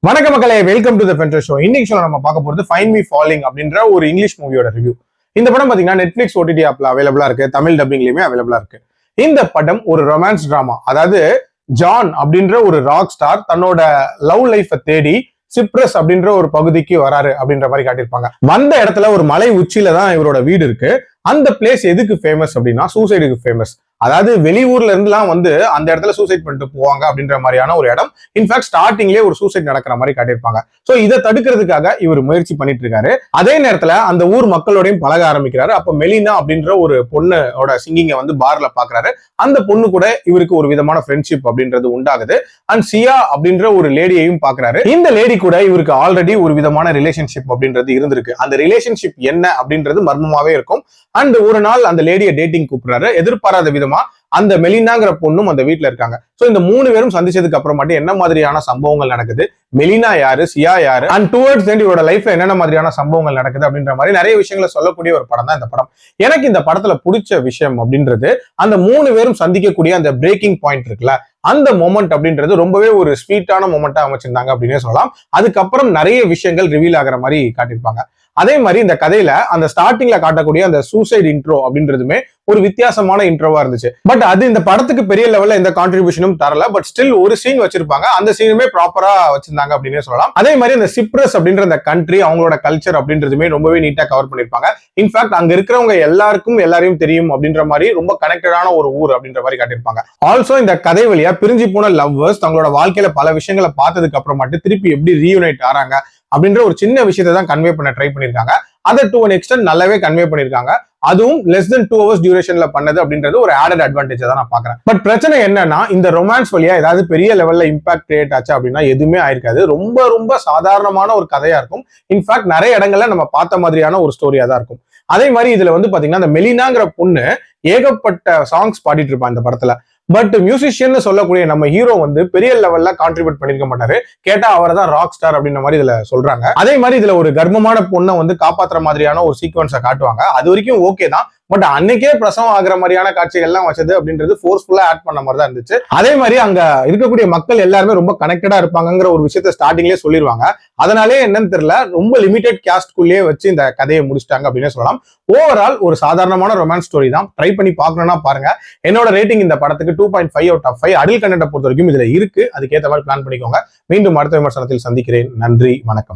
வணக்க மக்களே, welcome to the Fender show. இன்னைக்கு ஷோல நம்ம பார்க்க போறது ஃபைண்ட் மீ ஃபாலிங் அப்படின்ற ஒரு இங்கிலீஷ் மூவியோட ரிவ்யூ. இந்த படம் பாத்தீங்கன்னா நெட்ஃபிளிக்ஸ் ஓடிடி ஆப்ல அவைலபிளா இருக்கு, தமிழ் டப்பிங்லயுமே அவைலபிளா இருக்கு. இந்த படம் ஒரு ரொமான்ஸ் டிராமா. அதாவது ஜான் அப்படின்ற ஒரு ராக் ஸ்டார் தன்னோட லவ் லைஃபை தேடி சிப்ரஸ் அப்படின்ற ஒரு பகுதிக்கு வராரு அப்படின்ற மாதிரி காட்டியிருப்பாங்க. வந்த இடத்துல ஒரு மலை உச்சியில தான் இவரோட வீடு இருக்கு. அந்த பிளேஸ் எதுக்கு ஃபேமஸ் அப்படின்னா சூசைடுக்கு ஃபேமஸ். அதாவது வெளியூர்ல இருந்துலாம் வந்து அந்த இடத்துல சூசைட் பண்ணிட்டு போவாங்க அப்படின்ற மாதிரியான ஒரு இடம். இன்ஃபேக்ட் ஸ்டார்டிங்லேயே ஒரு சூசைட் நடக்கிற மாதிரி காட்டியிருப்பாங்க. சோ இதை தடுக்கிறதுக்காக இவர் முயற்சி பண்ணிட்டு இருக்காரு. அதே நேரத்துல அந்த ஊர் மக்களோடையும் பழக ஆரம்பிக்கிறாரு. அப்ப மெலினா அப்படின்ற ஒரு பொண்ணோட சிங்கிங்க வந்து பார்ல பாக்குறாரு. அந்த பொண்ணு கூட இவருக்கு ஒரு விதமான ஃப்ரெண்ட்ஷிப் அப்படின்றது உண்டாகுது. அண்ட் சியா அப்படின்ற ஒரு லேடியையும் பாக்குறாரு. இந்த லேடி கூட இவருக்கு ஆல்ரெடி ஒரு விதமான ரிலேஷன்ஷிப் அப்படின்றது இருந்திருக்கு. அந்த ரிலேஷன்ஷிப் என்ன அப்படின்றது மர்மமாவே இருக்கும். அண்ட் ஒரு நாள் அந்த லேடியை டேட்டிங் கூப்பிடுறாரு. எதிர்பாராத விதமா அந்த மெலினாங்கிற பொண்ணும் அந்த வீட்டுல இருக்காங்க. சோ இந்த மூணு பேரும் சந்திச்சதுக்கு அப்புறமாட்டி என்ன மாதிரியான சம்பவங்கள் நடக்குது, மெலினா யாரு, சியா யாரு, அண்ட் டுவர்ட்ஸ் எண்ட் இவரோட லைஃப்ல என்னென்ன மாதிரியான சம்பவங்கள் நடக்குது அப்படின்ற மாதிரி நிறைய விஷயங்களை சொல்லக்கூடிய ஒரு படம் தான் இந்த படம். எனக்கு இந்த படத்துல பிடிச்ச விஷயம் அப்படின்றது அந்த மூணு பேரும் சந்திக்கக்கூடிய அந்த பிரேக்கிங் பாயிண்ட் இருக்குல்ல, அந்த மொமெண்ட் அப்படின்றது ரொம்பவே ஒரு ஸ்வீட்டான மொமெண்டா அமைச்சிருந்தாங்க அப்படின்னே சொல்லலாம். அதுக்கப்புறம் நிறைய விஷயங்கள் ரிவீல் ஆகிற மாதிரி காட்டியிருப்பாங்க. அதே மாதிரி இந்த கதையில அந்த ஸ்டார்டிங்ல காட்டக்கூடிய அந்த சூசைட் இன்ட்ரோ அப்படின்றதுமே ஒரு வித்தியாசமான இன்ட்ரோவா இருந்துச்சு. பட் அது இந்த படத்துக்கு பெரிய லெவல்ல எந்த கான்ட்ரிபியூஷனும் தரல. பட் ஸ்டில் ஒரு சீன் வச்சிருப்பாங்க, அந்த சீனுமே ப்ராப்பரா வச்சிருந்தாங்க அப்படின்னே சொல்லலாம். அதே மாதிரி அந்த சிப்ரஸ் அப்படின்ற அந்த கண்ட்ரி, அவங்களோட கல்ச்சர் அப்படின்றதுமே ரொம்பவே நீட்டா கவர் பண்ணிருப்பாங்க. இன்ஃபேக்ட் அங்க இருக்கிறவங்க எல்லாரையும் தெரியும் அப்படின்ற மாதிரி ரொம்ப கனெக்டடான ஒரு ஊர் அப்படின்ற மாதிரி காட்டியிருப்பாங்க. ஆல்சோ இந்த கதை வழியா பிரிஞ்சு போன லவ்வர்ஸ் தங்களோட வாழ்க்கையில பல விஷயங்களை பார்த்ததுக்கு அப்புறமாட்டு திருப்பி எப்படி ரீயூனைட் ஆறாங்க அப்படின்ற ஒரு சின்ன விஷயத்தை தான் கன்வே பண்ண ட்ரை பண்ணிருக்காங்க. அதை டு அன் எக்ஸ்டென்ட் நல்லாவே கன்வே பண்ணிருக்காங்க. அதுவும் லெஸ் தென் 2 hours டியூரேஷன்ல பண்ணது அப்படின்றது ஒரு ஆடட் அட்வான்டேஜ் தான் நான் பாக்குறேன். பட் பிரச்சனை என்னன்னா, இந்த ரொமான்ஸ் வழியா ஏதாவது பெரிய லெவல்ல இம்பாக்ட் கிரியேட் ஆச்சு அப்படின்னா எதுவுமே ஆயிருக்காது. ரொம்ப ரொம்ப சாதாரணமான ஒரு கதையா இருக்கும். இன்ஃபேக்ட் நிறைய இடங்கள்ல நம்ம பார்த்த மாதிரியான ஒரு ஸ்டோரியா தான் இருக்கும். அதே மாதிரி இதுல வந்து பாத்தீங்கன்னா அந்த மெலினாங்கிற பொண்ணு ஏகப்பட்ட சாங்ஸ் பாடிட்டு இருப்பான் இந்த படத்துல. பட் மியூசிஷியன் சொல்லக்கூடிய நம்ம ஹீரோ வந்து பெரிய லெவல்ல கான்ட்ரிபியூட் பண்ணிருக்க மாட்டாரு. கேட்டா அவரை தான் ராக் ஸ்டார் அப்படின்ற மாதிரி இதுல சொல்றாங்க. அதே மாதிரி இதுல ஒரு கர்ப்பமான பொண்ணை வந்து காப்பாத்துற மாதிரியான ஒரு சீக்வன்ஸை காட்டுவாங்க. அது வரைக்கும் ஓகே தான். பட் அன்னைக்கே பிரசவம் ஆகிற மாதிரியான காட்சிகள் எல்லாம் வச்சது அப்படின்றது ஃபோர்ஸ்ஃபுல்லா ஆட் பண்ண மாதிரி தான் இருந்துச்சு. அதே மாதிரி அங்க இருக்கக்கூடிய மக்கள் எல்லாருமே ரொம்ப கனெக்டடா இருப்பாங்கிற ஒரு விஷயத்த ஸ்டார்டிங்லேயே சொல்லிடுவாங்க. அதனாலே என்னன்னு தெரியல, ரொம்ப லிமிடெட் கேஸ்ட்குள்ளேயே வச்சு இந்த கதையை முடிச்சிட்டாங்க அப்படின்னு சொல்லலாம். ஓவரால் ஒரு சாதாரணமான ரொமான்ஸ் ஸ்டோரி தான். ட்ரை பண்ணி பார்க்கணும்னா பாருங்க. என்னோட ரேட்டிங் இந்த படத்துக்கு 2.5 out of 5. அடல்ட் கண்டென்ட் பொறுத்த வரைக்கும் இதுல இருக்கு. அதுக்கேற்ற மாதிரி பிளான் பண்ணிக்கோங்க. மீண்டும் அடுத்த விமர்சனத்தில் சந்திக்கிறேன். நன்றி, வணக்கம்.